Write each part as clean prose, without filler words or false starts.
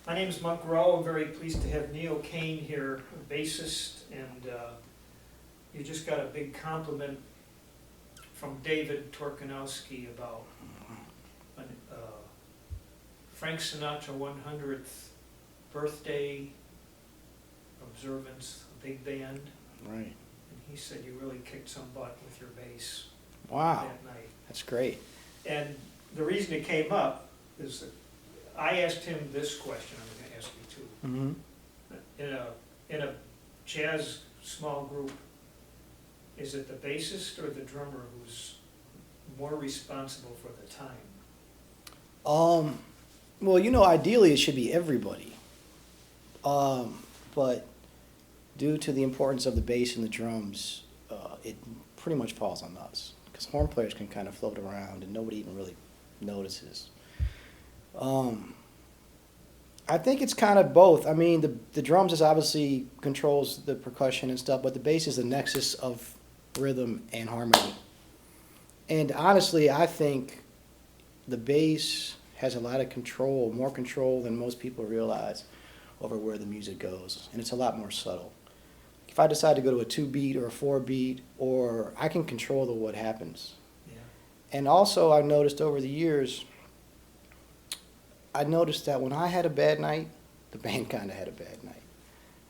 My name is Rowe. I'm very pleased to have Neal Caine here, a bassist, and you just got a big compliment from David Torkanowski about Frank Sinatra 100th birthday observance, a big band. Right. And he said you really kicked some butt with your bass Wow. that night. That's great. And the reason it came up is that I asked him this question, I'm going to ask you too. Mm-hmm. In a jazz small group, is it the bassist or the drummer who's more responsible for the time? Well, ideally it should be everybody. But due to the importance of the bass and the drums, it pretty much falls on us. Because horn players can kind of float around and nobody even really notices. I think it's kind of both. I mean, the drums is obviously controls the percussion and stuff, but the bass is the nexus of rhythm and harmony. And honestly, I think the bass has a lot of control, more control than most people realize over where the music goes, and it's a lot more subtle. If I decide to go to a 2-beat or a 4-beat, or I can control what happens. Yeah. And also, I've noticed over the years, I noticed that when I had a bad night, the band kind of had a bad night.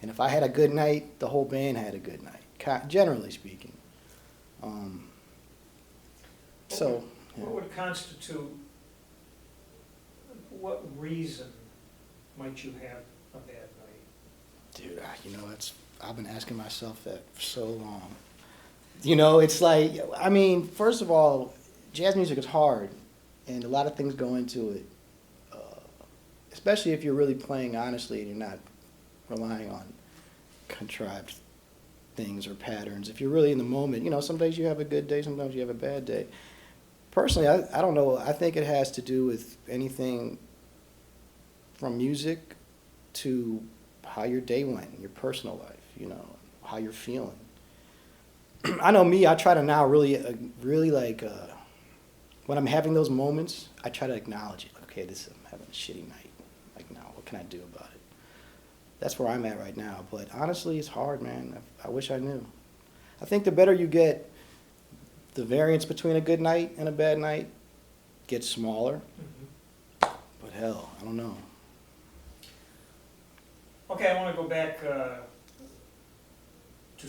And if I had a good night, the whole band had a good night, generally speaking. What would constitute, what reason might you have a bad night? Dude, I've been asking myself that for so long. It's like, I mean, first of all, jazz music is hard, and a lot of things go into it. Especially if you're really playing honestly and you're not relying on contrived things or patterns. If you're really in the moment, some days you have a good day, sometimes you have a bad day. Personally, I don't know. I think it has to do with anything from music to how your day went, your personal life, how you're feeling. I know me, I try to now really like, when I'm having those moments, I try to acknowledge it. Like, okay, I'm having a shitty night. Like, now, what can I do about it? That's where I'm at right now. But honestly, it's hard, man. I wish I knew. I think the better you get, the variance between a good night and a bad night gets smaller. Mm-hmm. But hell, I don't know. Okay, I want to go back to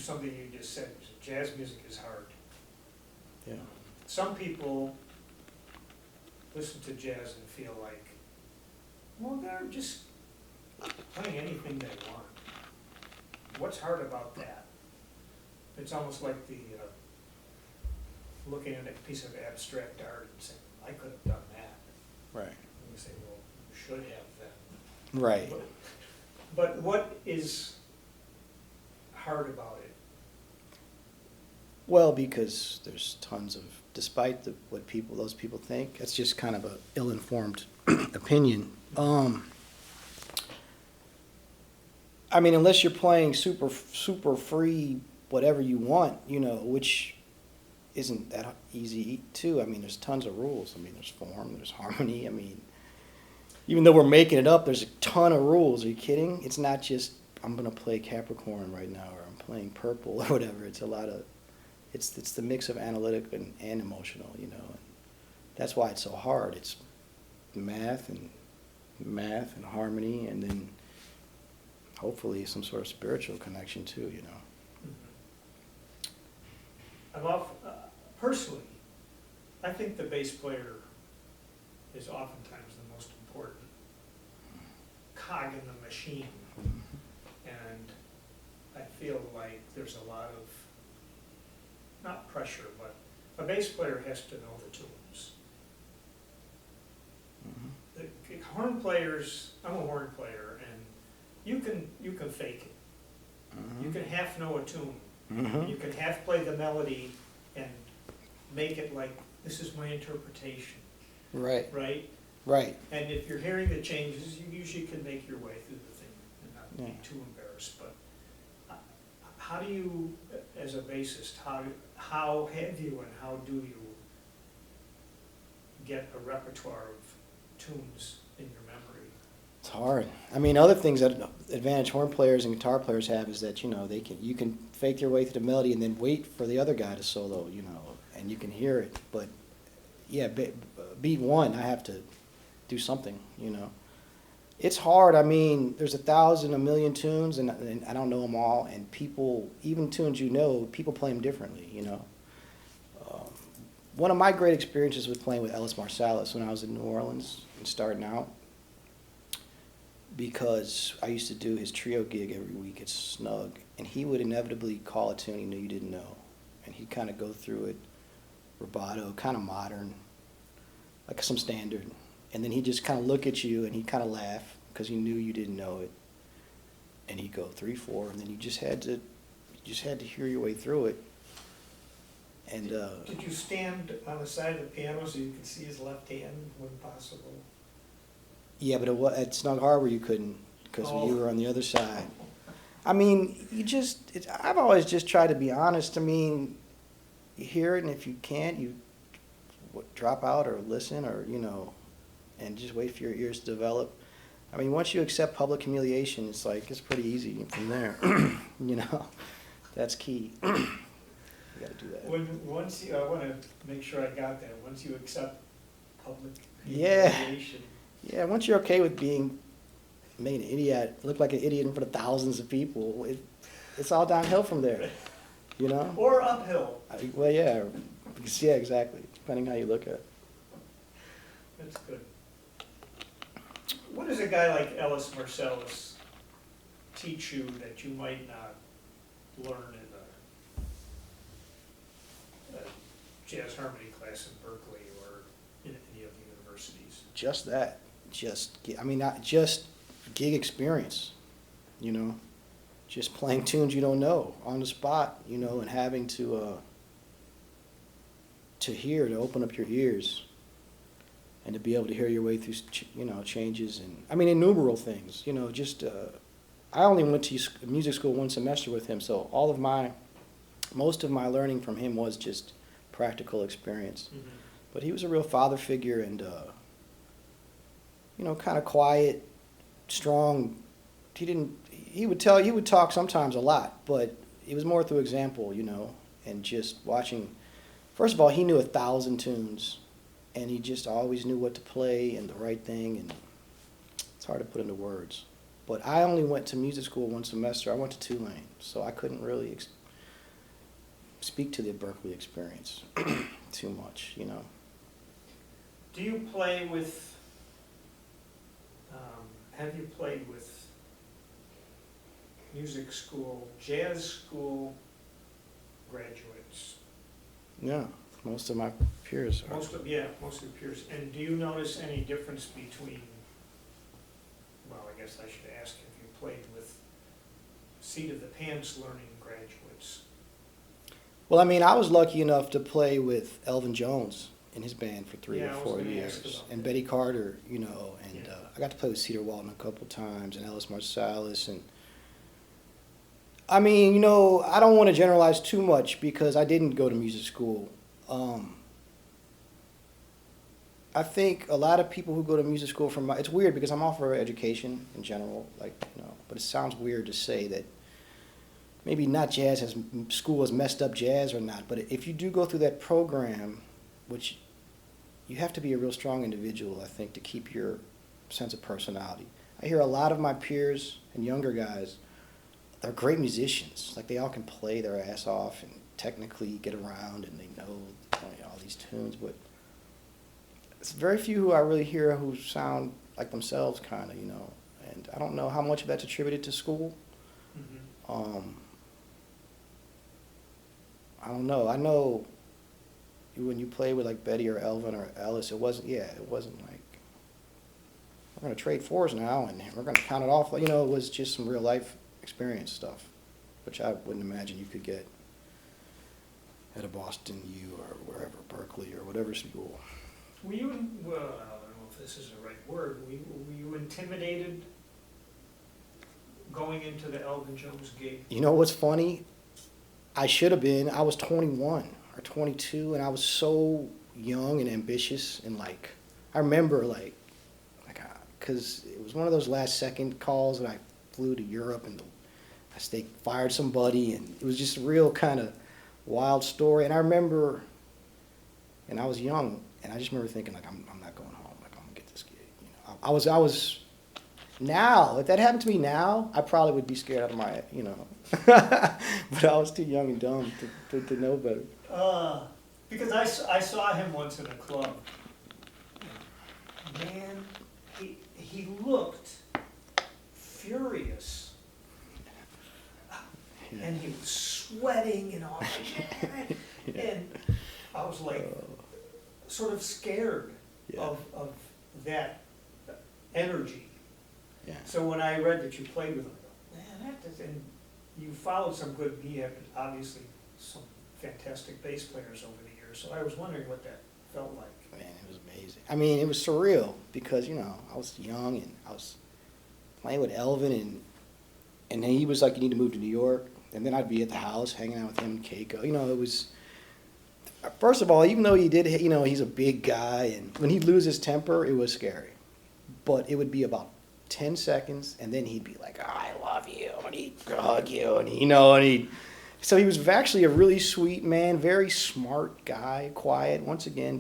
something you just said. Jazz music is hard. Yeah. Some people listen to jazz and feel like, well, they're just playing anything they want. What's hard about that? It's almost like the looking at a piece of abstract art and saying, I could have done that. Right. And you say, well, you should have then. Right. But what is hard about it? Well, because there's tons of, despite what those people think, it's just kind of a ill-informed opinion. I mean, unless you're playing super free, whatever you want, which isn't that easy too. I mean, there's tons of rules. I mean, there's form, there's harmony. I mean, even though we're making it up, there's a ton of rules. Are you kidding? It's not just, I'm going to play Capricorn right now, or I'm playing purple, or whatever. It's a lot of, it's the mix of analytic and emotional, and that's why it's so hard. It's math and harmony, and then hopefully some sort of spiritual connection too, Mm-hmm. Personally, I think the bass player is oftentimes the most important cog in the machine. And I feel like there's a lot of, not pressure, but a bass player has to know the tunes. Mm-hmm. The horn players, I'm a horn player, and you can fake it. Mm-hmm. You can half know a tune. Mm-hmm. You can half play the melody and make it like, this is my interpretation, Right. right? Right. And if you're hearing the changes, you usually can make your way through the thing and not be Yeah. too embarrassed. But how do you, as a bassist, how have you and how do you get a repertoire of tunes in your memory? It's hard. I mean, other things that advantage horn players and guitar players have is that, you can fake your way through the melody and then wait for the other guy to solo, and you can hear it. But yeah, beat one, I have to do something. It's hard. I mean, there's 1,000, a million tunes, and I don't know them all. And people, even tunes people play them differently. One of my great experiences was playing with Ellis Marsalis when I was in New Orleans and starting out, because I used to do his trio gig every week at Snug, and he would inevitably call a tune he knew you didn't know, and he'd kind of go through it, rubato, kind of modern, like some standard, and then he'd just kind of look at you and he'd kind of laugh because he knew you didn't know it, and he'd go 3/4, and then you just had to hear your way through it. And Did you stand on the side of the piano so you could see his left hand when possible? yeah, but at Snug Harbor you couldn't, because Oh. you were on the other side. I mean, I've always just tried to be honest. I mean, you hear it, and if you can't, you drop out or listen, or and just wait for your ears to develop. I mean, once you accept public humiliation, it's pretty easy from there. That's key. You got to do that. I want to make sure I got that. Once you accept public Yeah. humiliation. Yeah, once you're okay with being made an idiot, look like an idiot in front of thousands of people, it's all downhill from there. Or uphill. Well, yeah, yeah, exactly. Depending how you look at it. That's good. What does a guy like Ellis Marsalis teach you that you might not learn in a jazz harmony class in Berkeley or in any of the universities? Just that. Not just gig experience, just playing tunes you don't know on the spot, and having to hear, to open up your ears, and to be able to hear your way through, changes, and innumerable things, I only went to music school one semester with him, so most of my learning from him was just practical experience. Mm-hmm. But he was a real father figure, and kind of quiet, strong. He would talk sometimes a lot, but it was more through example, and just watching. First of all, he knew 1,000 tunes, and he just always knew what to play and the right thing, and it's hard to put into words. But I only went to music school one semester. I went to Tulane, so I couldn't really speak to the Berkeley experience too much, Do you play with, have you played with music school, jazz school graduates? Yeah, most of my peers are. Most of your peers. And do you notice any difference between, well, I guess I should ask if you played with seat of the pants learning graduates? Well, I was lucky enough to play with Elvin Jones in his band for 3 Yeah, or I was 4 gonna years, ask about and that. Betty Carter, and Yeah. I got to play with Cedar Walton a couple times, and Ellis Marsalis, and I don't want to generalize too much because I didn't go to music school. I think a lot of people who go to music school it's weird because I'm all for education in general, but it sounds weird to say that maybe not school has messed up jazz or not, but if you do go through that program, which you have to be a real strong individual, I think, to keep your sense of personality. I hear a lot of my peers and younger guys, they're great musicians. Like, they all can play their ass off and technically get around, and they know all these tunes, but it's very few who I really hear who sound like themselves, kind of, and I don't know how much of that's attributed to school. Mm-hmm. I don't know. I know when you play with like Betty or Elvin or Ellis, it wasn't like, we're going to trade fours now and we're going to count it off. It was just some real life experience stuff, which I wouldn't imagine you could get at a Boston U or wherever, Berkeley or whatever school. Were you, well, I don't know if this is the right word, were you intimidated going into the Elvin Jones gig? You know what's funny? I should have been. I was 21 or 22, and I was so young and ambitious, and I remember because it was one of those last second calls that I flew to Europe and they fired somebody, and it was just a real kind of wild story. And I remember, and I was young, and I just remember thinking, like, I'm not going home. Like, I'm gonna get this gig. You know, I was. Now, if that happened to me now, I probably would be scared out of my, you know. But I was too young and dumb to know better. Because I saw him once in a club. Man, he looked furious. Yeah. And he was sweating and all. Yeah. And I was like, sort of scared Yeah. of that energy. Yeah. So when I read that you played with him, I go, man, that does, and you followed some good, he had obviously some fantastic bass players over the years, so I was wondering what that felt like. Man, it was amazing. I mean, it was surreal because, you know, I was young and I was playing with Elvin and he was like, you need to move to New York. And then I'd be at the house hanging out with him and Keiko. You know, it was, first of all, even though he did, you know, he's a big guy and when he'd lose his temper, it was scary. But it would be about 10 seconds, and then he'd be like, oh, I love you, and he'd hug you, and you know, so he was actually a really sweet man, very smart guy, quiet, once again,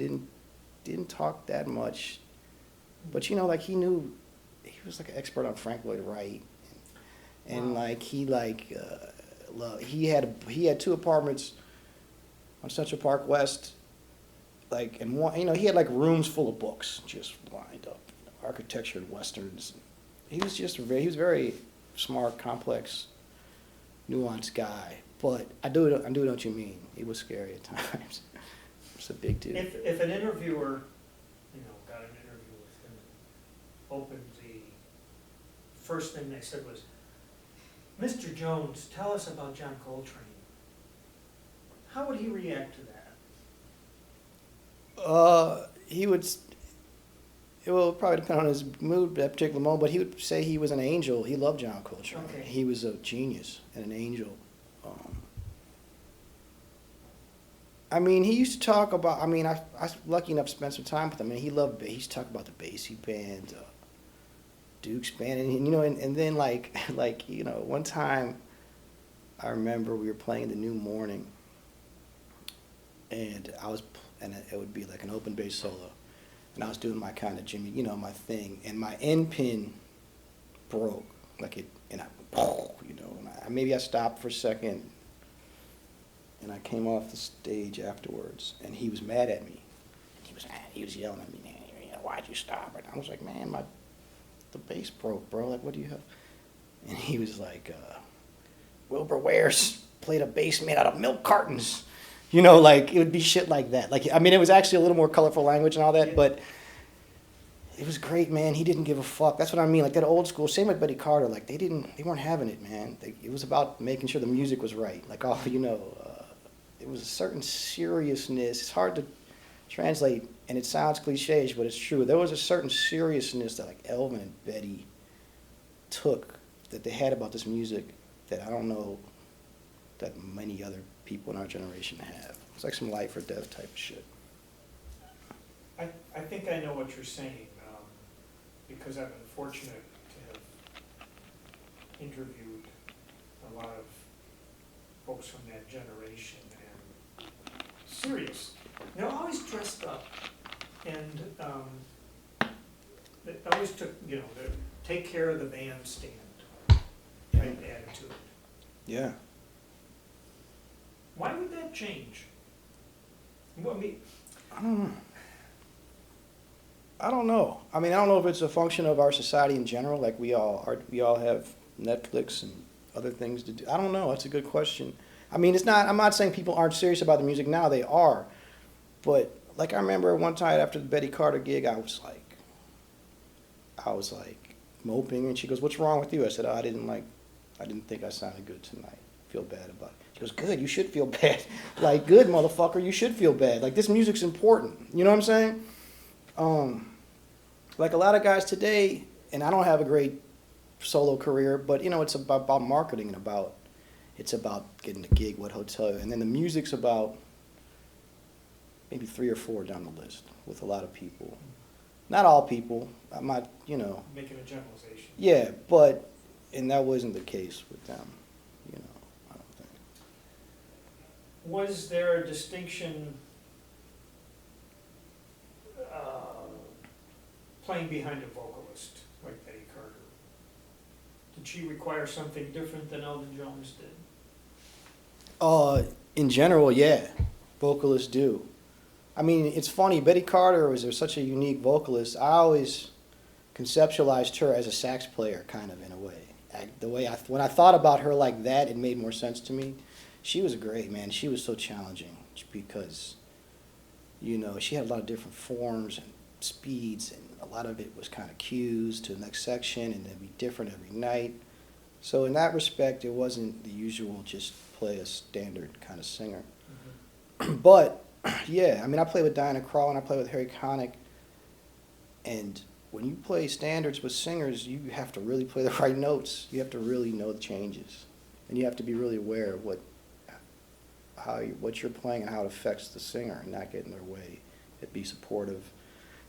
didn't talk that much, but you know, like he was like an expert on Frank Lloyd Wright, and Wow. like he had 2 apartments on Central Park West, like, and one, you know, he had like rooms full of books just lined up, architecture and westerns. He was very smart, complex, nuanced guy. But I do know what you mean. He was scary at times. It's a big dude. If an interviewer, you know, got an interview with him, opened the first thing they said was, Mr. Jones, tell us about John Coltrane. How would he react to that? He would. It will probably depend on his mood at that particular moment, but he would say he was an angel. He loved John Coltrane. Okay. He was a genius and an angel. I mean, he used to talk about, I mean, I was lucky enough to spend some time with him, and he used to talk about the Basie band, Duke's band, and you know, and then like, you know, one time I remember we were playing the New Morning, and it would be like an open bass solo. And I was doing my kind of Jimmy, you know, my thing, and my end pin broke, and you know, and maybe I stopped for a second, and I came off the stage afterwards, and he was mad at me. He was yelling at me, man, you know, why'd you stop? And I was like, man, the bass broke, bro. Like, what do you have? And he was like, Wilbur Ware's played a bass made out of milk cartons. You know, like, it would be shit like that. Like, I mean, it was actually a little more colorful language and all that, but it was great, man. He didn't give a fuck. That's what I mean. Like, that old school, same with Buddy Carter. Like, they weren't having it, man. It was about making sure the music was right. Like, you know, it was a certain seriousness. It's hard to translate, and it sounds cliche, but it's true. There was a certain seriousness that, like, Elvin and Betty that they had about this music that I don't know that many other people in our generation have. It's like some life or death type of shit. I think I know what you're saying, because I've been fortunate to have interviewed a lot of folks from that generation, and serious. They're always dressed up, and they always took, you know, take care of the bandstand type attitude. Yeah. Why would that change? Well, I don't know. I mean, I don't know if it's a function of our society in general, like we all have Netflix and other things to do. I don't know. That's a good question. I mean, I'm not saying people aren't serious about the music now. They are. But like, I remember one time after the Betty Carter gig, I was like moping, and she goes, "What's wrong with you?" I said, "Oh, I didn't think I sounded good tonight. Feel bad about it." She goes, "Good, you should feel bad." Like, good, motherfucker, you should feel bad. Like, this music's important. You know what I'm saying? Like a lot of guys today, and I don't have a great solo career, but you know, it's about marketing and it's about getting the gig, what hotel, and then the music's about maybe 3 or 4 down the list with a lot of people. Not all people. I'm not, Making a generalization. yeah, and that wasn't the case with them, I don't think. Was there a distinction playing behind a vocalist like Betty Carter? Did she require something different than Elvin Jones did? In general, yeah, vocalists do. I mean, it's funny, Betty Carter was such a unique vocalist. I always conceptualized her as a sax player, kind of, in a way. When I thought about her like that, it made more sense to me. She was great, man. She was so challenging because, she had a lot of different forms and speeds, and a lot of it was kind of cues to the next section, and it'd be different every night. So in that respect, it wasn't the usual just play a standard kind of singer. Mm-hmm. But, yeah, I mean, I play with Diana Krall and I play with Harry Connick, and when you play standards with singers, you have to really play the right notes. You have to really know the changes, and you have to be really aware of what you're playing and how it affects the singer, and not get in their way. And be supportive.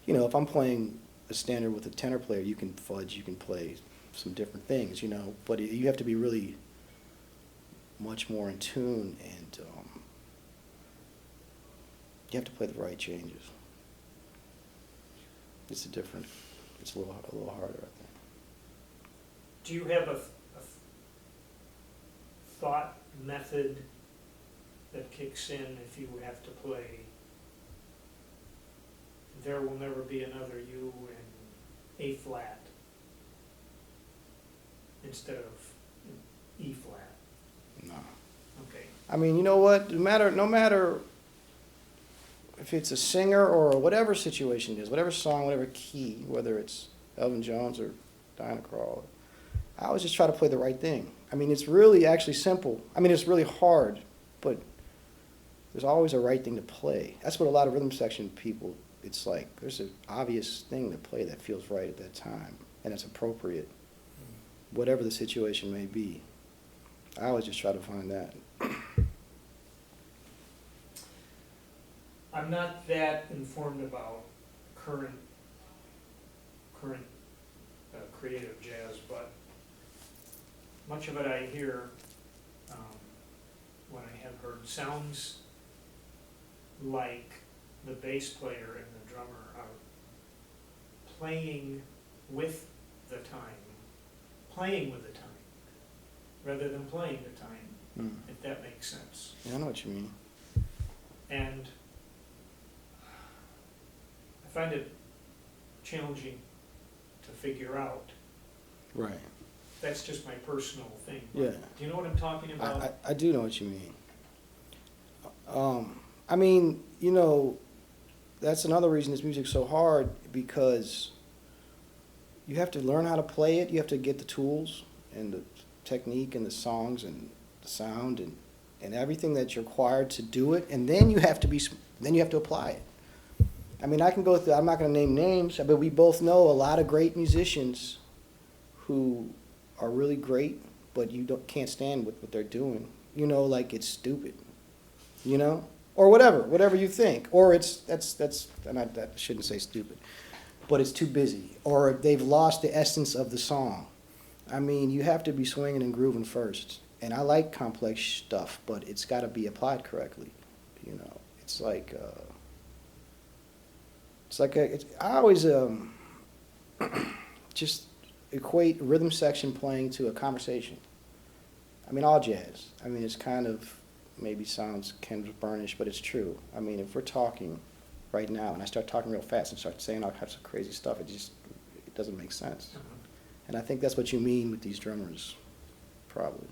If I'm playing a standard with a tenor player, you can fudge, you can play some different things, but you have to be really much more in tune, and you have to play the right changes. It's a little harder, I think. Do you have a thought method that kicks in if you have to play There Will Never Be Another You in A flat instead of E flat? No. Okay. I mean, you know what? No matter if it's a singer or whatever situation it is, whatever song, whatever key, whether it's Elvin Jones or Diana Krall, I always just try to play the right thing. I mean, it's really actually simple. I mean, it's really hard, but there's always a right thing to play. That's what a lot of rhythm section people, it's like there's an obvious thing to play that feels right at that time, and it's appropriate, whatever the situation may be. I always just try to find that. I'm not that informed about current creative jazz, but much of it I hear when I have heard sounds like the bass player and the drummer are playing with the time, rather than playing the time, if that makes sense. Yeah, I know what you mean. And I find it challenging to figure out. Right. That's just my personal thing. Yeah. Do you know what I'm talking about? I do know what you mean. I mean, that's another reason this music's so hard, because you have to learn how to play it. You have to get the tools and the technique and the songs and the sound and everything that's required to do it, and then you have to apply it. I mean, I can go through, I'm not going to name names, but we both know a lot of great musicians who are really great, but you can't stand what they're doing. Like it's stupid, or whatever you think, or I shouldn't say stupid, but it's too busy, or they've lost the essence of the song. I mean, you have to be swinging and grooving first, and I like complex stuff, but it's got to be applied correctly. It's like I always just equate rhythm section playing to a conversation. I mean, all jazz. I mean, it's kind of maybe sounds kind of burnished, but it's true. I mean, if we're talking right now and I start talking real fast and start saying all kinds of crazy stuff, it doesn't make sense. Uh-huh. And I think that's what you mean with these drummers, probably.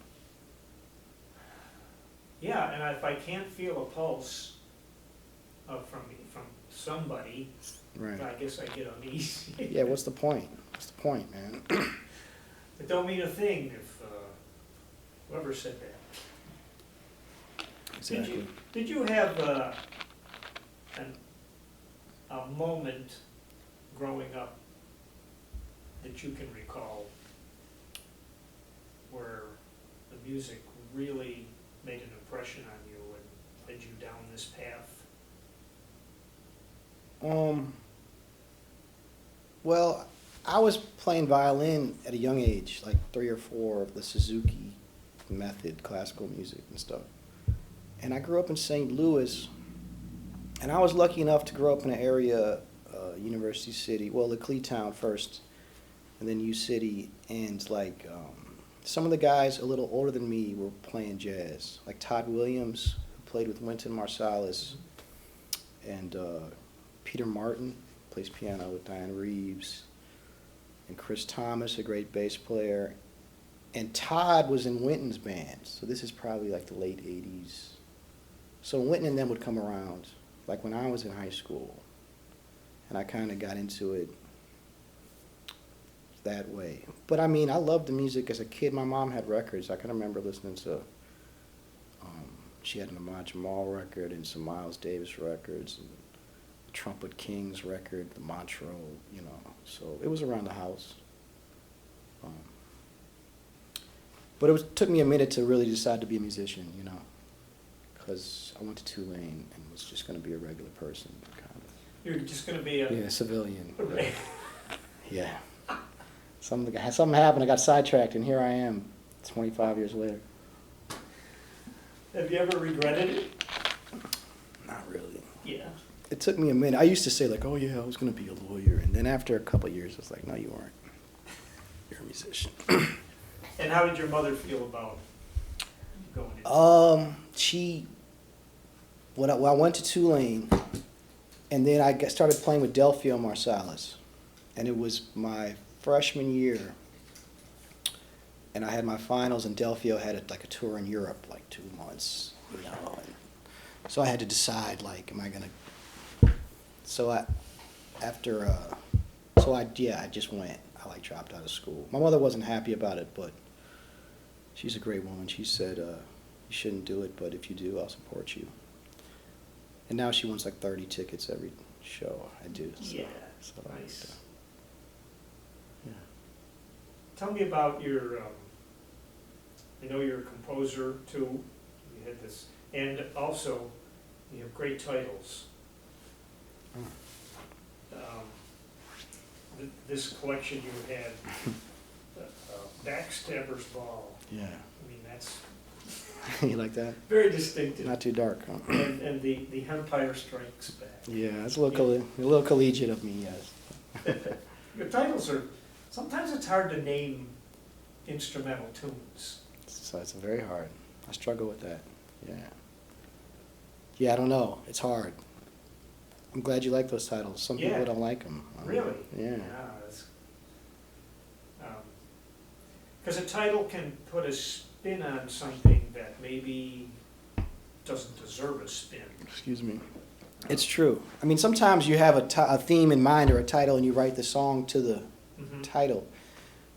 Yeah, and if I can't feel a pulse from somebody, Right. I guess I get uneasy. Yeah, what's the point? What's the point, man? It don't mean a thing if whoever said that. Exactly. Did you have a moment growing up that you can recall where the music really made an impression on you and led you down this path? Well, I was playing violin at a young age, like 3 or 4, of the Suzuki method, classical music and stuff. And I grew up in St. Louis, and I was lucky enough to grow up in an area, University City, well, Leclerc Town first, and then U City, and like some of the guys a little older than me were playing jazz, like Todd Williams, who played with Wynton Marsalis, and Peter Martin, plays piano with Diane Reeves, and Chris Thomas, a great bass player. And Todd was in Wynton's band, so this is probably like the late 80s. So Wynton and them would come around, like when I was in high school, and I kind of got into it that way. But I mean, I loved the music as a kid. My mom had records. I can remember listening to, she had an Ahmad Jamal record and some Miles Davis records, and the Trumpet Kings record, the Montreux, you know. So it was around the house. But took me a minute to really decide to be a musician, you know, because I went to Tulane and was just going to be a regular person, kind of. You're just going to be a... Yeah, civilian. Right. Yeah. Something happened, I got sidetracked, and here I am, 25 years later. Have you ever regretted it? Not really. Yeah. It took me a minute. I used to say, like, oh, yeah, I was going to be a lawyer. And then after a couple of years, I was like, no, you weren't. You're a musician. And how did your mother feel about going into I went to Tulane, and then I started playing with Delphio Marsalis. And it was my freshman year, and I had my finals, and Delphio had a tour in Europe, like 2 months, you know. And so I had to decide, like, am I gonna? So I just went. I dropped out of school. My mother wasn't happy about it, but she's a great woman. She said, you shouldn't do it, but if you do, I'll support you. And now she wants like 30 tickets every show I do. So, yeah, so nice. Yeah. Tell me about your, I know you're a composer too, you had this, and also you have great titles. This collection you had, Backstabber's Ball. Yeah. I mean, that's You like that? very distinctive. Not too dark, huh? And the Empire Strikes Back. Yeah, it's a little collegiate of me, yes. Your titles are, sometimes it's hard to name instrumental tunes. So it's very hard. I struggle with that. Yeah. Yeah, I don't know. It's hard. I'm glad you like those titles. Some people Yeah. don't like them. Really? Yeah. Because a title can put a spin on something that maybe doesn't deserve a spin. Excuse me. It's true. I mean, sometimes you have a theme in mind or a title, and you write the song to the title.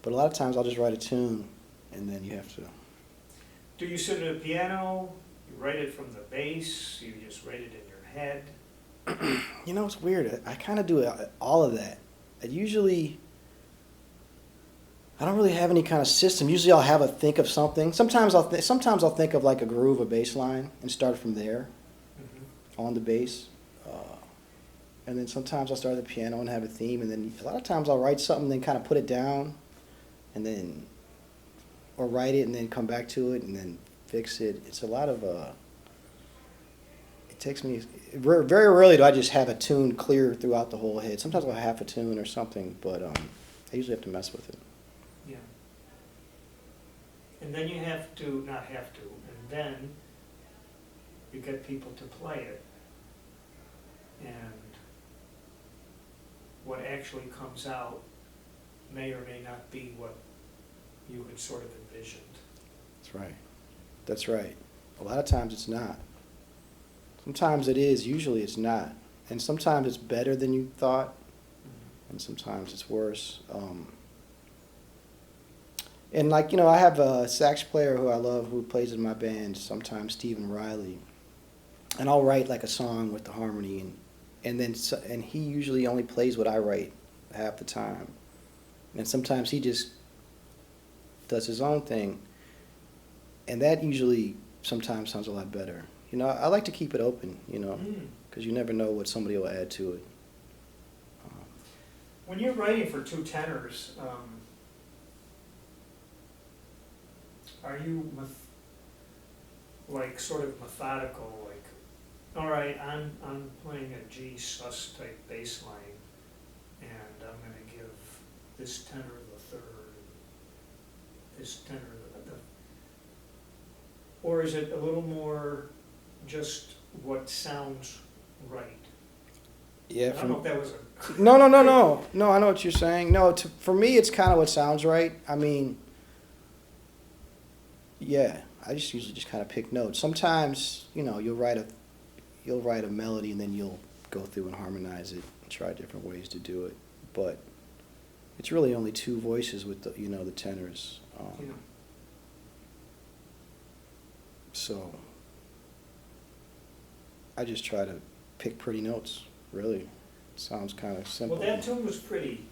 But a lot of times I'll just write a tune, and then you have to. Do you sit at a piano? You write it from the bass? You just write it in your head? You know, it's weird. I kind of do all of that. I don't really have any kind of system. Usually I'll think of something. Sometimes I'll think of like a groove, a bass line, and start from there on the bass. And then sometimes I'll start at the piano and have a theme, and then a lot of times I'll write something, then kind of put it down, and then, or write it and then come back to it and then fix it. It's a lot of, it takes me, very rarely do I just have a tune clear throughout the whole head. Sometimes I'll have half a tune or something, but I usually have to mess with it. Yeah. And then you have to, not have to, and then you get people to play it. And what actually comes out may or may not be what you had sort of envisioned. That's right. That's right. A lot of times it's not. Sometimes it is, usually it's not. And sometimes it's better than you thought, and sometimes it's worse. And like, I have a sax player who I love who plays in my band, sometimes Stephen Riley. And I'll write like a song with the harmony, and he usually only plays what I write half the time. And sometimes he just does his own thing. And that usually sometimes sounds a lot better. I like to keep it open, because you never know what somebody will add to it. When you're writing for two tenors, are you like sort of methodical, like, all right, I'm playing a G sus type bass line, and I'm gonna give this tenor the third, this tenor the, or is it a little more just what sounds right? Yeah. I don't know if that was a. No. I know what you're saying. No, for me, it's kind of what sounds right. I mean, yeah, I just usually just kind of pick notes. Sometimes, you'll write a melody and then you'll go through and harmonize it and try different ways to do it. But it's really only two voices with the tenors. Yeah. So I just try to pick pretty notes. Really, sounds kind of simple. Well, that tune was pretty.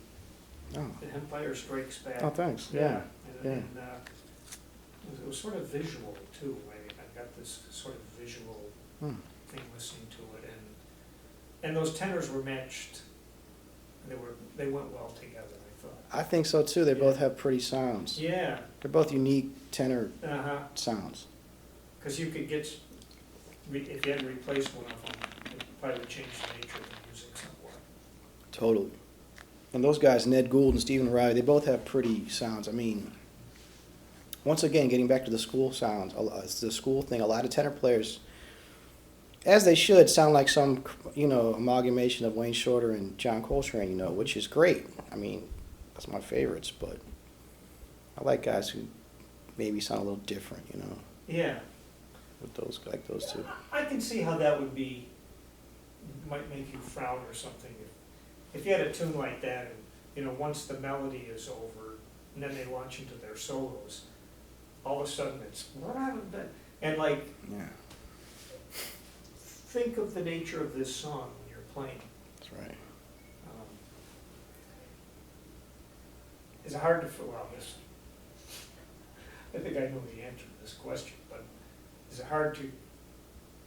Oh. The Empire Strikes Back. Oh, thanks. Yeah. And it was sort of visual too. I got this sort of visual thing listening to it, and those tenors were matched. They went well together, I thought. I think so too. They both have pretty sounds. Yeah. They're both unique tenor sounds. Because you could get, if you had to replace one of them, it probably would change the nature of the music somewhat. Totally. And those guys, Ned Gould and Stephen Riley, they both have pretty sounds. I mean, once again, getting back to the school sounds, the school thing, a lot of tenor players, as they should, sound like some, amalgamation of Wayne Shorter and John Coltrane, which is great. I mean, that's my favorites, but I like guys who maybe sound a little different, Yeah. with those two. I can see how that might make you frown or something. If you had a tune like that, and once the melody is over, and then they launch into their solos, all of a sudden it's and like, Yeah, think of the nature of this song when you're playing. that's right. Is it hard to this? I think I know the answer to this question, but is it hard to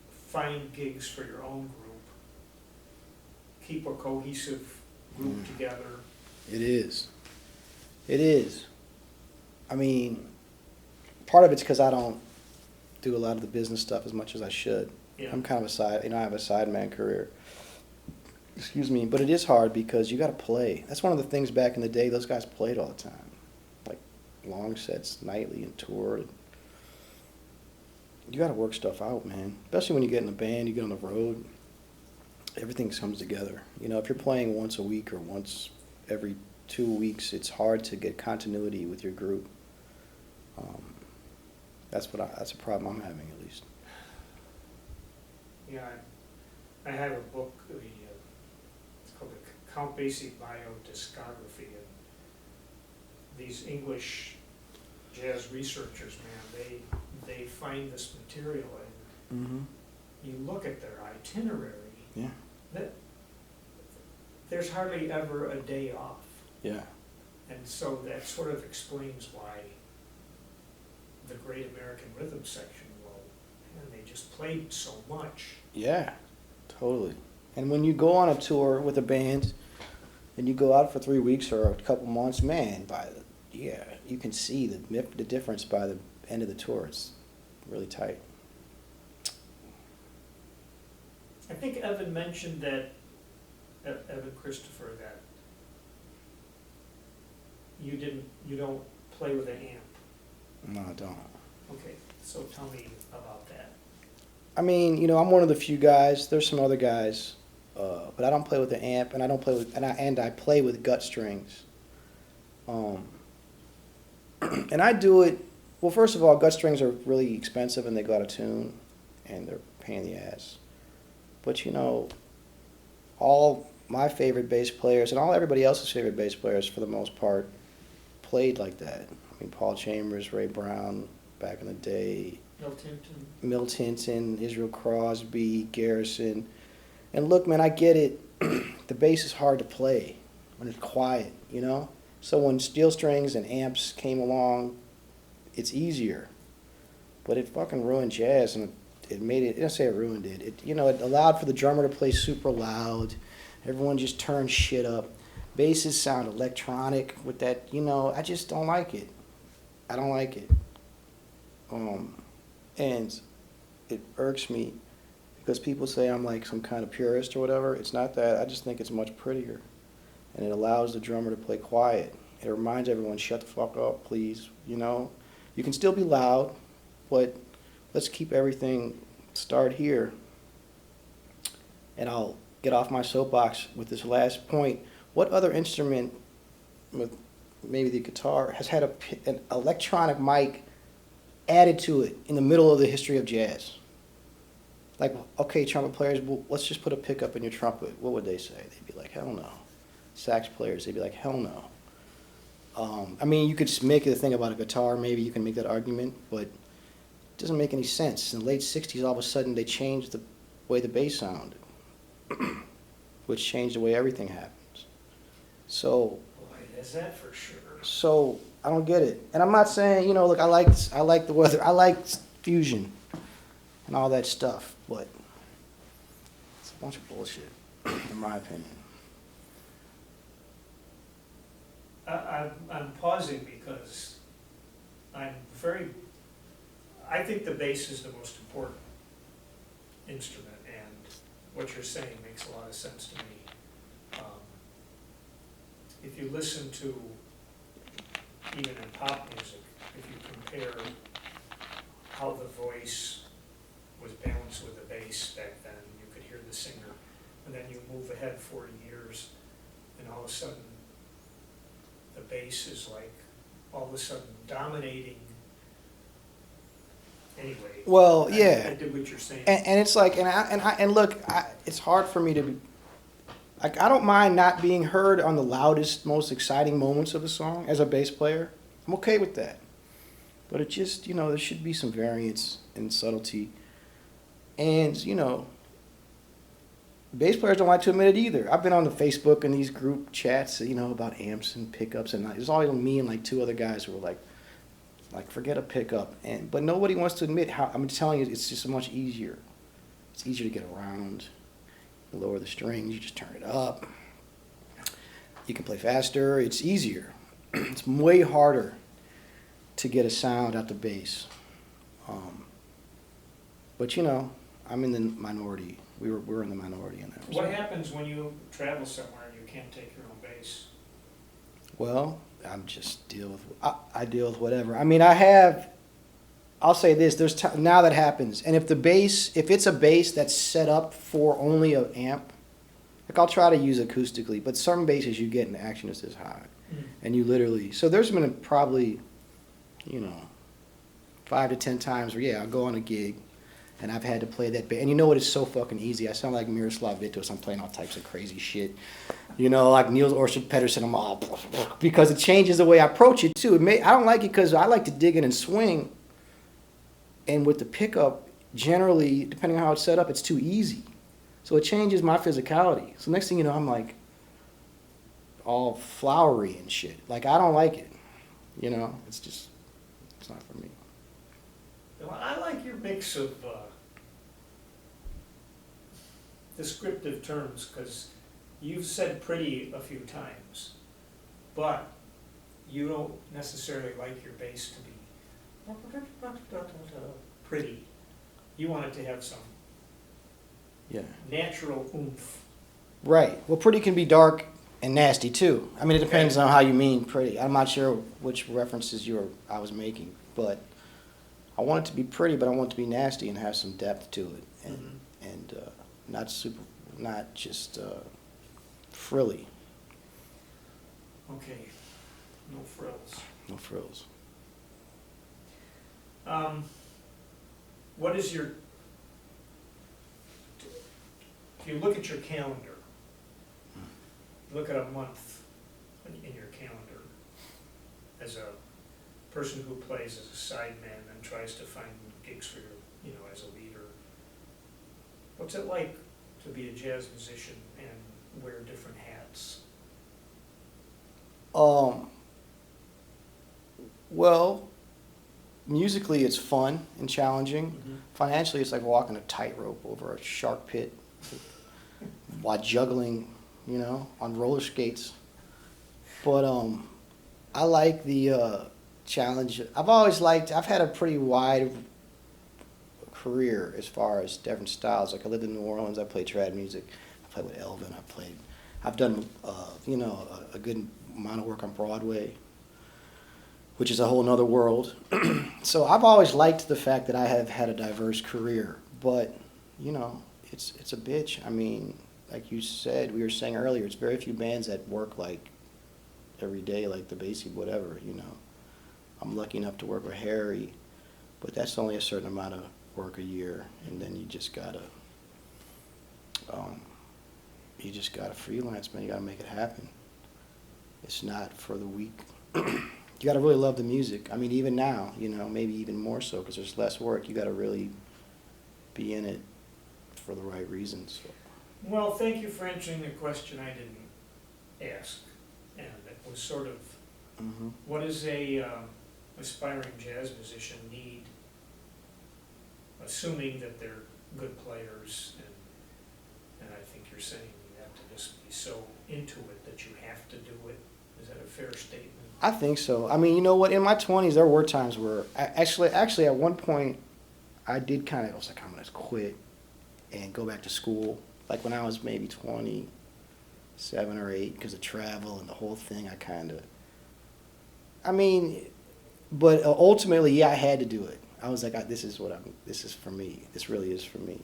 find gigs for your own group? Keep a cohesive group together? It is. I mean, part of it's because I don't do a lot of the business stuff as much as I should. Yeah. I'm kind of I have a sideman career. Excuse me, but it is hard because you got to play. That's one of the things back in the day. Those guys played all the time, like long sets nightly and toured. You got to work stuff out, man. Especially when you get in a band, you get on the road. Everything comes together. If you're playing once a week or once every 2 weeks, it's hard to get continuity with your group. That's a problem I'm having, at least. Yeah, I have a book, it's called the Count Basie Biodiscography, and these English jazz researchers, man, they find this material, and you look at their itinerary, there's hardly ever a day off. Yeah. And so that sort of explains why the Great American Rhythm section, they just played so much. Yeah, totally. And when you go on a tour with a band and you go out for 3 weeks or a couple months, man, you can see the difference by the end of the tour. It's really tight. I think Evan mentioned that, Evan Christopher, that you don't play with an amp. No, I don't. Okay, so tell me about that. I mean, I'm one of the few guys. There's some other guys, but I don't play with the amp, and I don't play with, and I play with gut strings. And I do it. Well, first of all, gut strings are really expensive, and they go out of tune, and they're a pain in the ass. But all my favorite bass players and everybody else's favorite bass players, for the most part, played like that. I mean, Paul Chambers, Ray Brown, back in the day. Milt Hinton, Israel Crosby, Garrison. And look, man, I get it. The bass is hard to play when it's quiet, So when steel strings and amps came along, it's easier. But it fucking ruined jazz, and it made it, I don't say it ruined it. It allowed for the drummer to play super loud. Everyone just turned shit up. basses sound electronic with that, I just don't like it. I don't like it. And it irks me because people say I'm like some kind of purist or whatever. It's not that. I just think it's much prettier. And it allows the drummer to play quiet. It reminds everyone, shut the fuck up, please. You can still be loud, but let's keep everything start here. And I'll get off my soapbox with this last point. What other instrument, with maybe the guitar, has had an electronic mic added to it in the middle of the history of jazz? Like, okay, trumpet players, well, let's just put a pickup in your trumpet. What would they say? They'd be like, hell no. Sax players, they'd be like, hell no. I mean, you could just make it a thing about a guitar. Maybe you can make that argument, but it doesn't make any sense. In the late 60s, all of a sudden, they changed the way the bass sounded, which changed the way everything happens. So, Boy, is that for sure. So I don't get it. And I'm not saying, look, I like the weather. I like fusion and all that stuff, but it's a bunch of bullshit, in my opinion. I'm pausing because I think the bass is the most important instrument, and what you're saying makes a lot of sense to me. If you listen to, even in pop music, if you compare how the voice was balanced with the bass back then, you could hear the singer, and then you move ahead 40 years, and all of a sudden, the bass is like, all of a sudden dominating. Anyway. Well, yeah. I did what you're saying. And it's like, and look, it's hard for me to be, like, I don't mind not being heard on the loudest, most exciting moments of the song as a bass player. I'm okay with that. But it just, there should be some variance and subtlety. And, bass players don't like to admit it either. I've been on the Facebook and these group chats, about amps and pickups, and there's always me and like two other guys who were like forget a pickup. But nobody wants to admit how, I'm telling you, it's just much easier. It's easier to get around. You lower the strings, you just turn it up. You can play faster, it's easier. It's way harder to get a sound out the bass. But I'm in the minority. We're in the minority in that. What happens when you travel somewhere and you can't take your own bass? Well, I'm just I deal with whatever. I mean, I'll say this, now that happens. And if it's a bass that's set up for only an amp, like I'll try to use acoustically, but certain basses you get in action is this high. And you literally, so there's been probably, 5 to 10 times where, I'll go on a gig and I've had to play that bass. And you know what, it's so fucking easy. I sound like Miroslav Vitos. I'm playing all types of crazy shit. Like Niels Orsted Pedersen, I'm all, because it changes the way I approach it too. I don't like it because I like to dig in and swing. And with the pickup, generally, depending on how it's set up, it's too easy. So it changes my physicality. So next thing you know, I'm like all flowery and shit. Like, I don't like it. It's not for me. Well, I like your mix of descriptive terms, because you've said pretty a few times, but you don't necessarily like your bass to be pretty. You want it to have some natural oomph. Right. Well, pretty can be dark and nasty too. I mean, it depends on how you mean pretty. I'm not sure which references I was making, but I want it to be pretty, but I want it to be nasty and have some depth to it, and not just frilly. Okay, no frills. No frills. What is if you look at your calendar, look at a month in your calendar as a person who plays as a sideman and tries to find gigs for your, as a leader. What's it like to be a jazz musician and wear different hats? Well, musically it's fun and challenging. Financially, it's like walking a tightrope over a shark pit while juggling, on roller skates. But I like the challenge. I've had a pretty wide career as far as different styles. Like I lived in New Orleans, I played trad music. I played with Elvin. I've done, a good amount of work on Broadway, which is a whole nother world. So I've always liked the fact that I have had a diverse career, but, it's a bitch. I mean, like you said, we were saying earlier, it's very few bands that work like every day, like the Bassist, whatever, I'm lucky enough to work with Harry, but that's only a certain amount of work a year, and then you just gotta freelance, man. You gotta make it happen. It's not for the weak. You gotta really love the music. I mean, even now, maybe even more so because there's less work. You gotta really be in it for the right reasons. So. Well, thank you for answering the question I didn't ask, and it was sort of, what does a aspiring jazz musician need, assuming that they're good players, and I think you're saying you have to just be so into it that you have to do it. Is that a fair statement? I think so. I mean, you know what? In my 20s, there were times where, actually, at one point, I was like, I'm going to quit and go back to school. Like when I was maybe 27 or 8, because of travel and the whole thing, but ultimately, yeah, I had to do it. I was like, this is for me. This really is for me.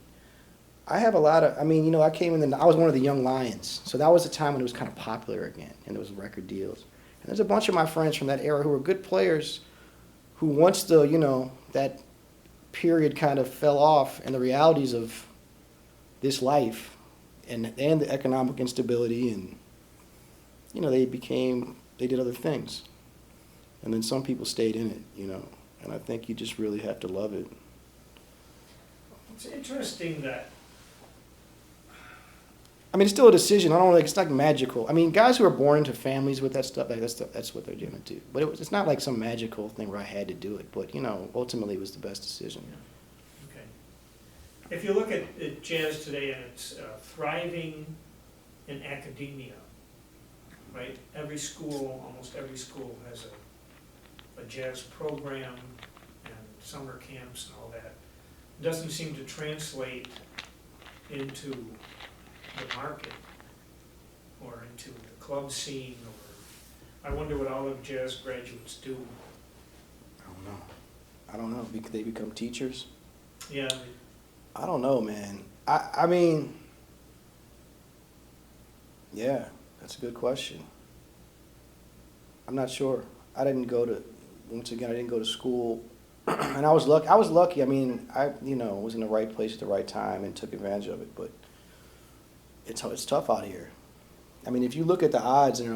I have a lot of, I was one of the young lions. So that was the time when it was kind of popular again, and there was record deals. And there's a bunch of my friends from that era who were good players who once that period kind of fell off and the realities of this life and the economic instability and, they did other things. And then some people stayed in it, and I think you just really have to love it. It's interesting that, it's still a decision. It's not magical. Guys who are born into families with that stuff, that's what they're doing too. But it's not like some magical thing where I had to do it. But, ultimately it was the best decision. yeah. Okay. If you look at jazz today, and it's thriving in academia, right? Almost every school has a jazz program and summer camps and all that. It doesn't seem to translate into the market or into the club scene, or I wonder what all of jazz graduates do. I don't know. They become teachers? Yeah. I don't know, man. Yeah, that's a good question. I'm not sure. I didn't go to school, and I was lucky. I was was in the right place at the right time and took advantage of it, but it's tough out here. If you look at the odds and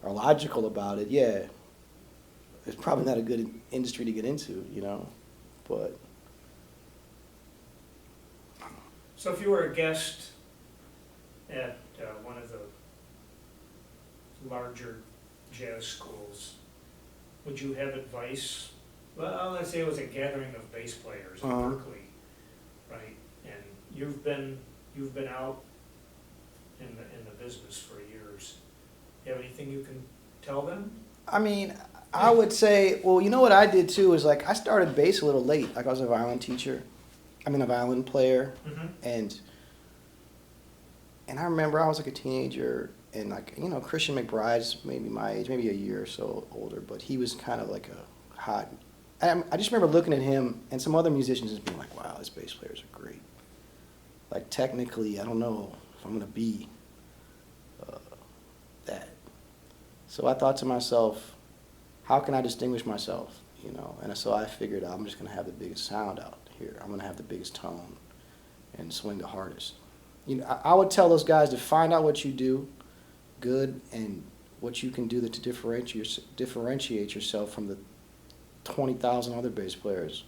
are logical about it, yeah, it's probably not a good industry to get into, but. So if you were a guest at one of the larger jazz schools, would you have advice? Well, let's say it was a gathering of bass players in Berkeley, right? And you've been out in the business for years. You have anything you can tell them? I would say, well, you know what I did too is I started bass a little late. I was a violin teacher. A violin player, and I remember I was a teenager, and Christian McBride's maybe my age, maybe a year or so older, but he was kind of like a hot. I just remember looking at him and some other musicians and being like, wow, these bass players are great. Technically, I don't know if I'm gonna be that. So I thought to myself, how can I distinguish myself? And so I figured I'm just gonna have the biggest sound out here. I'm gonna have the biggest tone and swing the hardest. I would tell those guys to find out what you do good and what you can do to differentiate yourself from the 20,000 other bass players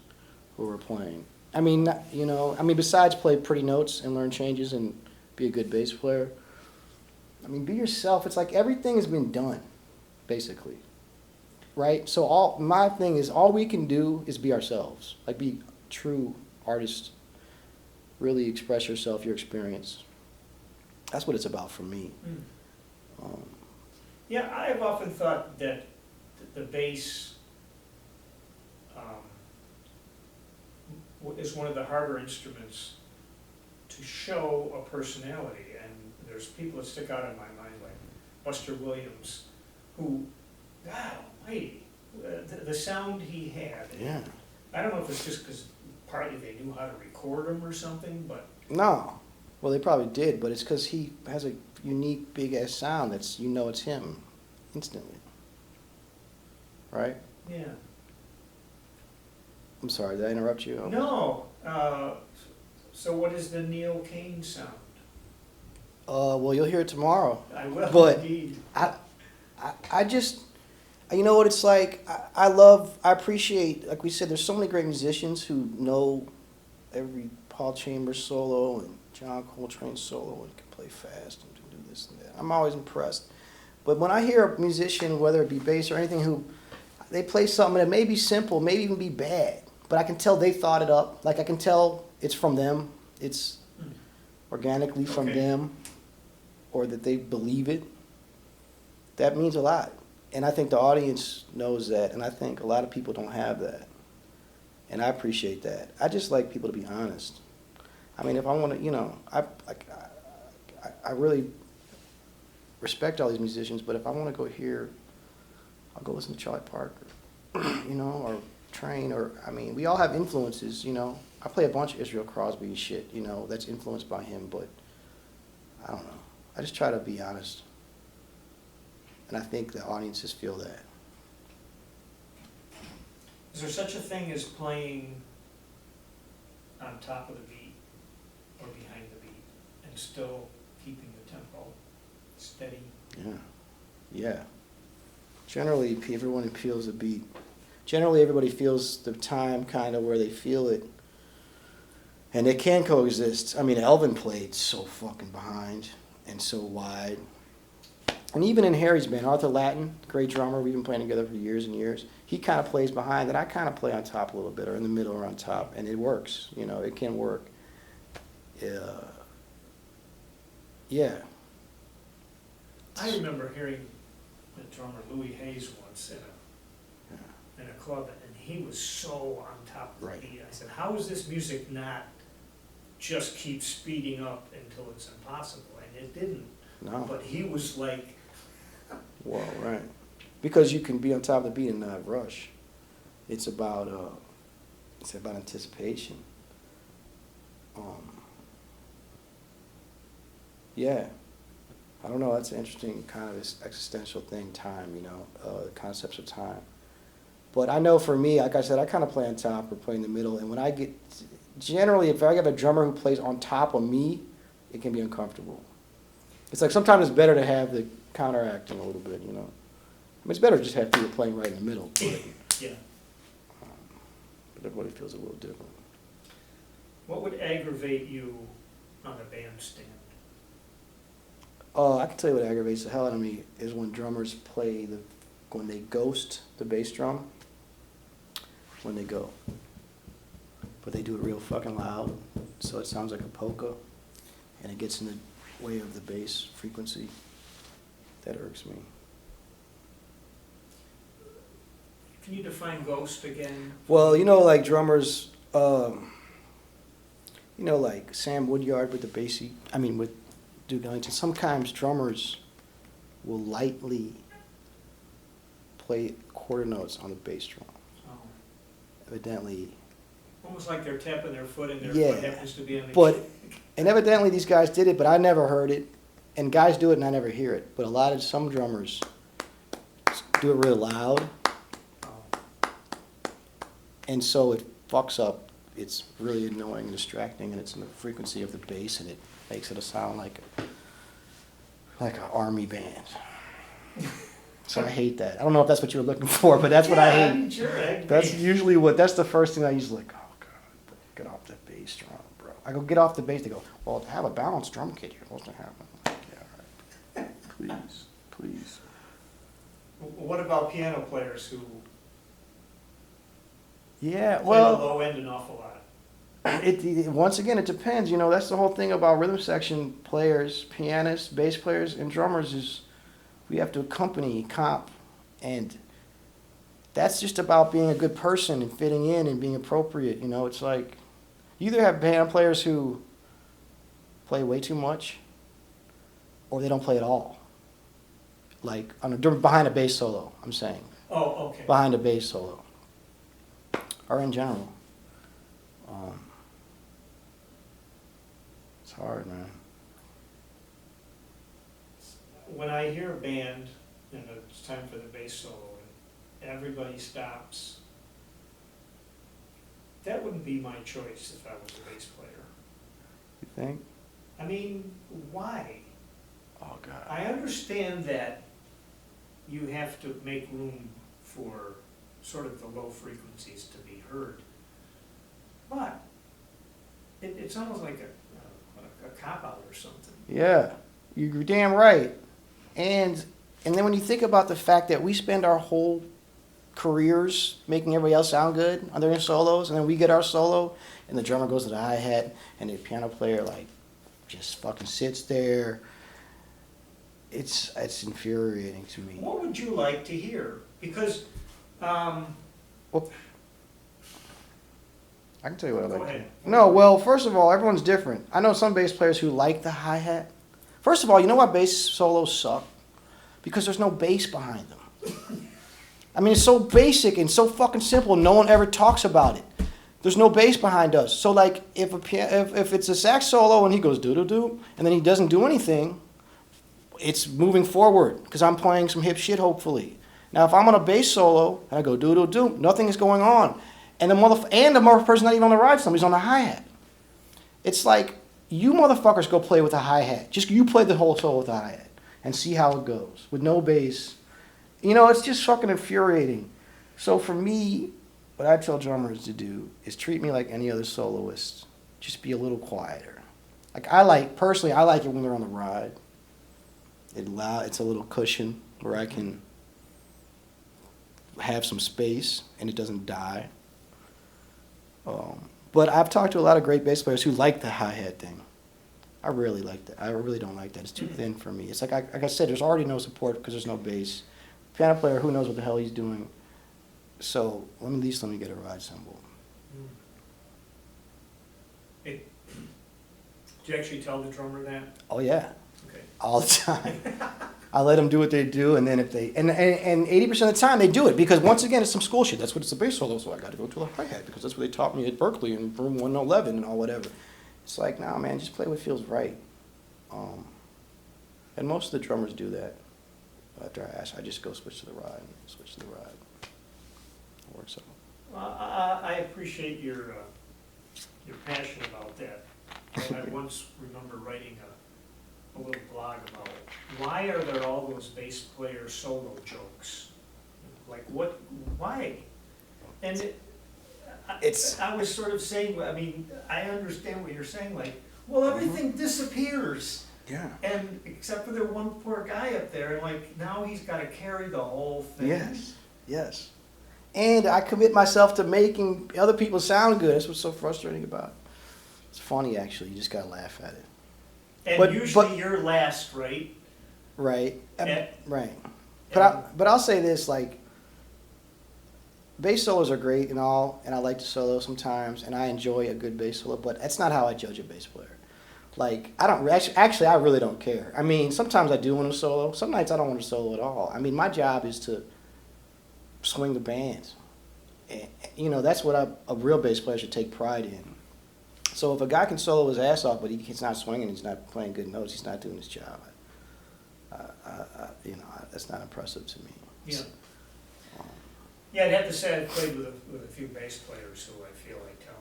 who are playing. Besides play pretty notes and learn changes and be a good bass player, be yourself. It's like everything has been done, basically. Right? So my thing is all we can do is be ourselves. Be true artists. Really express yourself, your experience. That's what it's about for me. Yeah, I've often thought that the bass is one of the harder instruments to show a personality, and there's people that stick out in my mind, like Buster Williams, who, God almighty, the sound he had. Yeah. I don't know if it's just because partly they knew how to record him or something, but No. Well, they probably did, but it's because he has a unique big-ass sound that's, you know it's him instantly. Right? yeah. I'm sorry, did I interrupt you? No, so what is the Neal Caine sound? Well, you'll hear it tomorrow. I will But indeed. I just, you know what it's like? I appreciate, like we said, there's so many great musicians who know every Paul Chambers solo and John Coltrane solo and can play fast and can do this and that. I'm always impressed. But when I hear a musician, whether it be bass or anything, who they play something that may be simple, maybe even be bad, but I can tell they thought it up. Like I can tell it's from them. It's organically from Okay. them, or that they believe it. That means a lot. And I think the audience knows that, and I think a lot of people don't have that. And I appreciate that. I just like people to be honest. I mean, if I want to, you know, I really respect all these musicians, but if I want to go hear, I'll go listen to Charlie Parker, you know, or Train, or, I mean, we all have influences, you know. I play a bunch of Israel Crosby shit, you know, that's influenced by him, but I don't know. I just try to be honest. And I think the audiences feel that. Is there such a thing as playing on top of the beat or behind the beat and still keeping the tempo steady? Yeah. Yeah. Generally, everyone feels the beat. Generally, everybody feels the time kind of where they feel it. And they can coexist. I mean, Elvin played so fucking behind and so wide. And even in Harry's band, Arthur Latin, great drummer, we've been playing together for years and years. He kind of plays behind, and I kind of play on top a little bit, or in the middle or on top, and it works. You know, it can work. Yeah. I remember hearing the drummer Louis Hayes once in a club, and he was so on top of the Right. beat. I said, how is this music not just keep speeding up until it's impossible? And it didn't. No. But he was like, Well, right. Because you can be on top of the beat and not rush. It's about anticipation. Yeah. I don't know, that's an interesting kind of existential thing, time, you know, concepts of time. But I know for me, like I said, I kind of play on top or play in the middle, and when I get, generally, if I have a drummer who plays on top of me, it can be uncomfortable. It's like sometimes it's better to have the counteracting a little bit, you know. I mean, it's better to just have people playing right in the middle, but, yeah. but everybody feels a little different. What would aggravate you on a bandstand? I can tell you what aggravates the hell out of me is when drummers play when they ghost the bass drum, when they go. But they do it real fucking loud, so it sounds like a polka, and it gets in the way of the bass frequency. That irks me. Can you define ghost again? Well, you know, like drummers, you know, like Sam Woodyard with with Duke Ellington, sometimes drummers will lightly play quarter notes on the bass drum. Oh. Evidently, Almost like they're tapping their foot and their Yeah, foot happens to be on the but- kick. and evidently these guys did it, but I never heard it. And guys do it and I never hear it. But some drummers do it real loud, Oh. and so it fucks up. It's really annoying and distracting, and it's in the frequency of the bass, and it makes it sound like an army band. So I hate that. I don't know if that's what you were looking for, but that's what I hate. mean, sure, That's usually that's the first thing I usually like, oh God, get off that bass drum, bro. I go, get off the bass. They go, well, to have a balanced drum kit, you're supposed to have one. I'm like, yeah, all right. Please. What about piano players who Yeah, play the well, low end an awful lot? once again, it depends. You know, that's the whole thing about rhythm section players, pianists, bass players, and drummers is we have to accompany, comp, and that's just about being a good person and fitting in and being appropriate. You know, it's like you either have band players who play way too much, or they don't play at all. Like behind a bass solo, I'm saying. Oh, okay. Behind a bass solo, or in general. It's hard, man. When I hear a band and it's time for the bass solo and everybody stops, that wouldn't be my choice if I was a bass player. You think? I mean, why? Oh, God. I understand that you have to make room for sort of the low frequencies to be heard, but it's almost like a cop-out or something. Yeah, you're damn right. And then when you think about the fact that we spend our whole careers making everybody else sound good on their solos, and then we get our solo, and the drummer goes to the hi-hat, and the piano player, like, just fucking sits there. It's infuriating to me. What would you like to hear? Because, Well, I can tell you what I Go like. ahead. No, well, first of all, everyone's different. I know some bass players who like the hi-hat. First of all, you know why bass solos suck? Because there's no bass behind them. I mean, it's so basic and so fucking simple, no one ever talks about it. There's no bass behind us. So, like, if it's a sax solo and he goes doo-doo-doo, and then he doesn't do anything, it's moving forward, because I'm playing some hip shit, hopefully. Now, if I'm on a bass solo, and I go doo-doo-doo, nothing is going on. And the person's not even on the ride, somebody's on the hi-hat. It's like, you motherfuckers go play with a hi-hat. Just you play the whole solo with a hi-hat and see how it goes with no bass. You know, it's just fucking infuriating. So for me, what I tell drummers to do is treat me like any other soloist. Just be a little quieter. Like personally, I like it when they're on the ride. It's a little cushion where I can have some space and it doesn't die. But I've talked to a lot of great bass players who like the hi-hat thing. I really like that. I really don't like that. It's too thin for me. It's like I said, there's already no support because there's no bass. Piano player, who knows what the hell he's doing. So at least let me get a ride cymbal. Did you actually tell the drummer that? Oh yeah, Okay. all the time. I let them do what they do, and then if they and 80% of the time they do it because once again it's some school shit. That's what it's a bass solo, so I got to go to a hi-hat because that's what they taught me at Berkeley in room 111 and all whatever. It's like, nah, man, just play what feels right. And most of the drummers do that. After I ask, I just go switch to the ride. It works out. Well, I appreciate your passion about that. I once remember writing a little blog about why are there all those bass player solo jokes? Like what? Why? And I was sort of saying, I mean, I understand what you're saying. Like, well, everything disappears. Yeah. And except for the one poor guy up there, and like now he's got to carry the whole thing. Yes. And I commit myself to making other people sound good. That's what's so frustrating about it. It's funny, actually. You just gotta laugh at it. And usually you're last, right? Right. Right. But I'll say this, like, bass solos are great and all, and I like to solo sometimes, and I enjoy a good bass solo, but that's not how I judge a bass player. Like, I really don't care. I mean, sometimes I do want to solo. Some nights I don't want to solo at all. I mean, my job is to swing the band. And, you know, that's what a real bass player should take pride in. So if a guy can solo his ass off, but he's not swinging, he's not playing good notes, he's not doing his job. That's not impressive to me. Yeah. Yeah, I'd have to say I've played with a few bass players who I feel like telling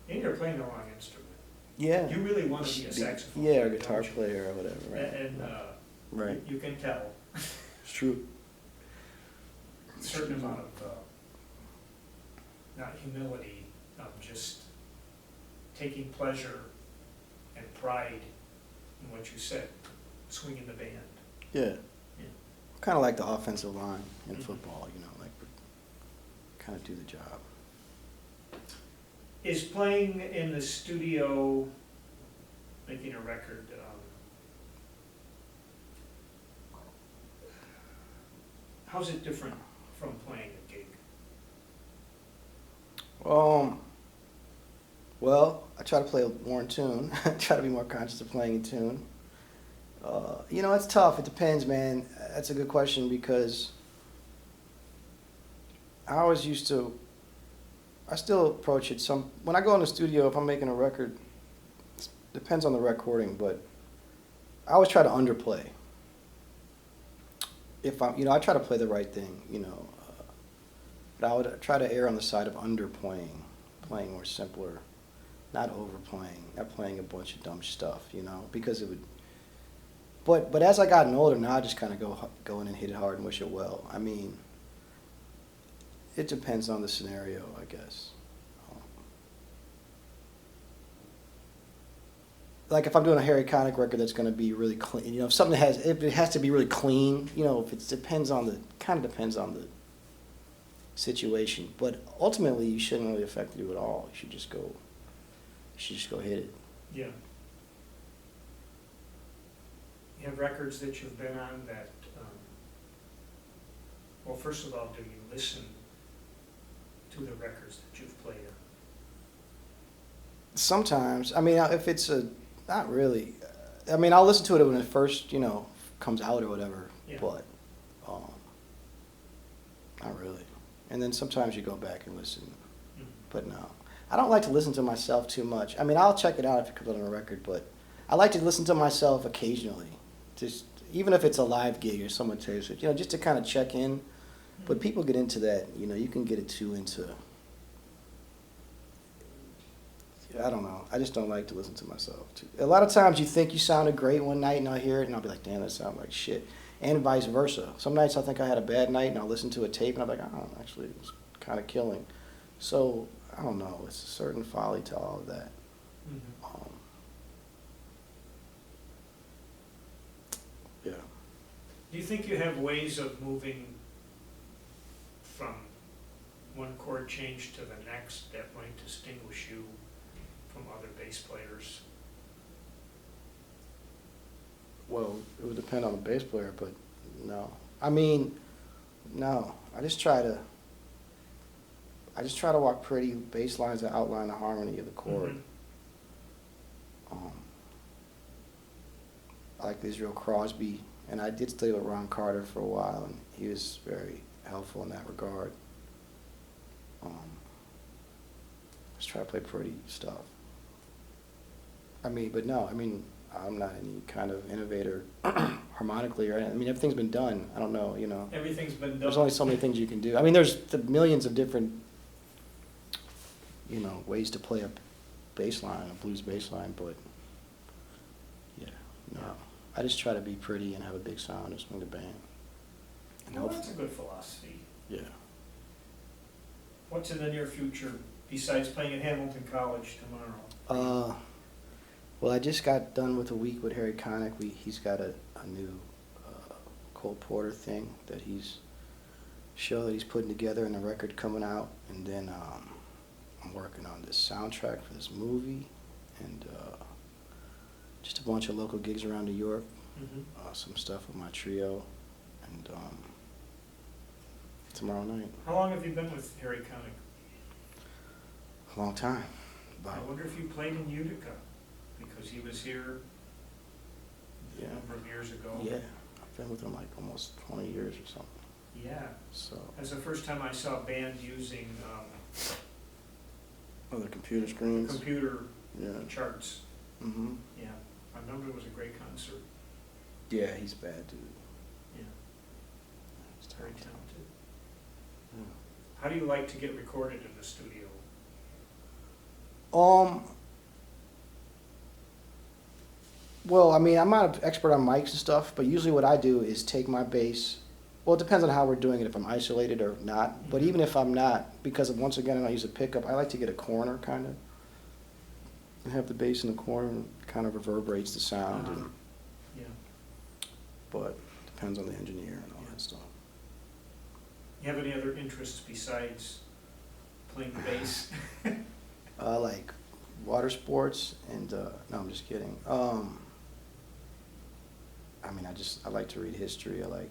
them, you're playing the wrong instrument. Yeah. You really want to be a saxophone player, player, or guitar don't you? player or whatever. Right. And right. You can tell It's true. a certain amount of not humility, just taking pleasure and pride in what you said, swinging the band. Yeah. Kind of like the offensive line in football, like kind of do the job. Is playing in the studio, making a record, How's it different from playing a gig? Well, I try to play more in tune. I try to be more conscious of playing in tune. You know, it's tough. It depends, man. That's a good question because I still approach it when I go in the studio, if I'm making a record, it depends on the recording, but I always try to underplay. I try to play the right thing, but I would try to err on the side of underplaying, playing more simpler, not overplaying, not playing a bunch of dumb stuff, because it would. But as I gotten older, now I just kind of go in and hit it hard and wish it well. I mean, it depends on the scenario, I guess. Like if I'm doing a Harry Connick record that's going to be really clean, if it has to be really clean, if it depends on the situation. But ultimately, you shouldn't really affect you at all. You should just go hit it. Yeah. You have records that you've been on that, well, first of all, do you listen to the records that you've played on? Sometimes. I mean, if it's not really. I mean, I'll listen to it when it first, comes out or whatever. Yeah. But not really. And then sometimes you go back and listen. Mm-hmm. But no, I don't like to listen to myself too much. I mean, I'll check it out if it comes out on a record, but I like to listen to myself occasionally. Just even if it's a live gig or someone tells it, just to kind of check in. Mm-hmm. But people get into that, you can get it too into. I don't know. I just don't like to listen to myself. A lot of times you think you sounded great one night and I'll hear it and I'll be like, damn, that sounds like shit. And vice versa. Some nights I think I had a bad night and I'll listen to a tape and I'm like, oh, actually it was kind of killing. So, I don't know. It's a certain folly to all of that. Mm-hmm. Yeah. Do you think you have ways of moving from one chord change to the next that might distinguish you from other bass players? Well, it would depend on the bass player, but no. I mean, no. I just try to walk pretty bass lines that outline the harmony of the chord. Mm-hmm. I like Israel Crosby, and I did study with Ron Carter for a while, and he was very helpful in that regard. Just try to play pretty stuff. I mean, but no, I'm not any kind of innovator harmonically or anything. I mean, everything's been done. I don't know, Everything's been done. There's only so many things you can do. I mean, there's the millions of different, ways to play a bass line, a blues bass line, but yeah, no. I just try to be pretty and have a big sound and swing the band. And Well, that's a good philosophy. yeah. What's in the near future besides playing at Hamilton College tomorrow? Well, I just got done with a week with Harry Connick. He's got a new Cole Porter thing that he's putting together and a record coming out. And then I'm working on this soundtrack for this movie and just a bunch of local gigs around New York. Mm-hmm. Some stuff with my trio and tomorrow night. How long have you been with Harry Connick? A long time. I wonder if you played in Utica, because he was here a number of years ago. Yeah, I've been with him like almost 20 years or something. Yeah. So. That's the first time I saw a band using The computer screens. computer Yeah. charts. Mm-hmm. Yeah, I remember it was a great concert. Yeah, he's bad, dude. Yeah, He's very talented. talented. Yeah. How do you like to get recorded in the studio? Well, I mean, I'm not an expert on mics and stuff, but usually what I do is take my bass. Well, it depends on how we're doing it, if I'm isolated or not. But even if I'm not, because once again, I don't use a pickup, I like to get a corner, kind of. And have the bass in the corner, and it kind of reverberates the sound. Uh-huh. And, Yeah. but it depends on the engineer and all that stuff. You have any other interests besides playing the bass? I like water sports and, no, I'm just kidding. I mean, I like to read history. I like,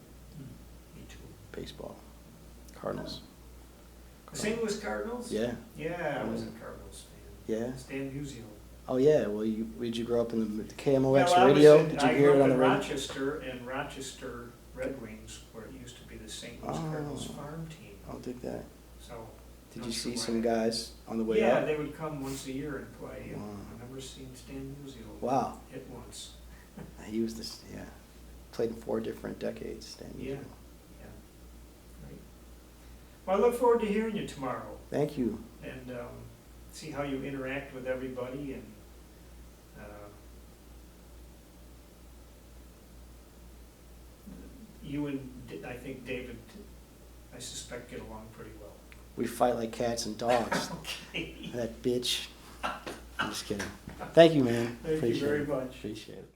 Me too. baseball. Cardinals. The St. Louis Cardinals? Yeah. Yeah, I was a Cardinals fan. Yeah. Stan Musial. Oh yeah. Well, did you grow up in the KMOX Well, I was radio? in- Did you I hear it grew on up the in radio? Rochester, and Rochester Red Wings, where it used to be the St. Louis Cardinals Oh. farm team. I'll dig that. So. Did not you sure see why some they- guys on the way Yeah, up? they would come once a year and play. And Wow. I remember seeing Stan Musial. Wow. Hit once. He was this. Yeah. Played in 4 different decades. Stan Yeah. Musial. Yeah. Right. Well, I look forward to hearing you tomorrow Thank you. and see how you interact with everybody and. You and I think David, I suspect, get along pretty well. We fight like cats and dogs. Okay. That bitch. I'm just kidding. Thank you, man. Thank you Appreciate very it. much. Appreciate it.